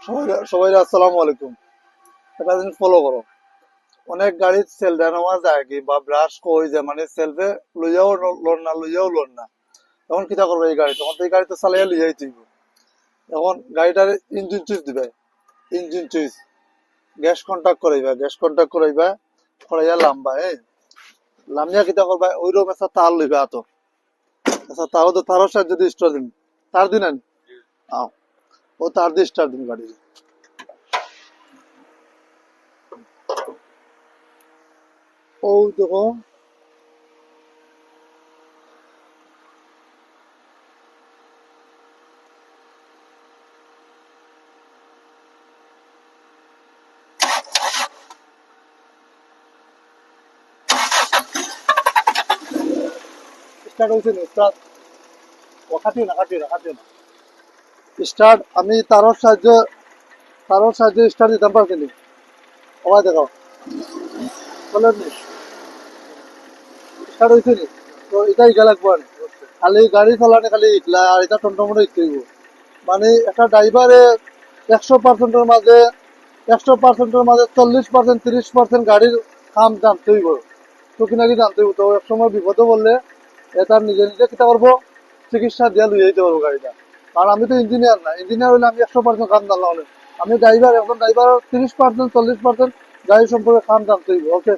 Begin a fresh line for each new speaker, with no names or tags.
সবাই সবাই আসসালামু আলাইকুম। একটা জিনিস ফলো করো। অনেক গাড়ির সেল নেওয়া যায় কি বা ব্রাশ কই যায়, মানে সেলফে লইয়াও লোন না, লইয়াও লোন না। তখন কিটা করবে এই গাড়ি? তখন তো এই গাড়ি তো চালাইয়া লইয়াই তুইব। এখন গাড়িটার ইঞ্জিন সুইচ দিবে, ইঞ্জিন সুইচ, গ্যাস কন্ট্যাক্ট করাইবা, করাইয়া লাম্বা লামিয়া কিটা করবা, ওইরকম একটা তার লইবা আতো। আচ্ছা, তারও তো তারও সাহায্য দিয়ে স্টার দিন, তার দিন আও, ও তার দিয়ে স্টার দিন গাড়ি। ও দেখো, স্টার্ট হয়েছে না স্টার্ট? ও কাটিও না, কাটিও না, কাটিও না। স্টার্ট আমি তারও সাহায্যে স্টার্ট দিতাম পারছিনি। ওই দেখাও, বলেন নি স্টার্ট হয়েছে নি? তো এটাই লাগবো আর খালি গাড়ি চালানে খালি ইটলা আর এটা টমটমে ইটতেইব। মানে একটা ড্রাইভারে 100%-এর মাঝে 100%-এর মাঝে 40%, 30% গাড়ির কাম জানতে হইব, টুকিনাকি জানতে হইব। তো এক সময় বিপদে বললে এ তার নিজে নিজে কিতা করবো, চিকিৎসা দিয়া লইয়া যেতে পারবো গাড়িটা। কারণ আমি তো ইঞ্জিনিয়ার না, ইঞ্জিনিয়ার হইলে আমি 100% কাম জানলাম না। আমি ড্রাইভার, এখন ড্রাইভার 30%, 40% গাড়ি সম্পর্কে কাম জানতে হইব। ওকে।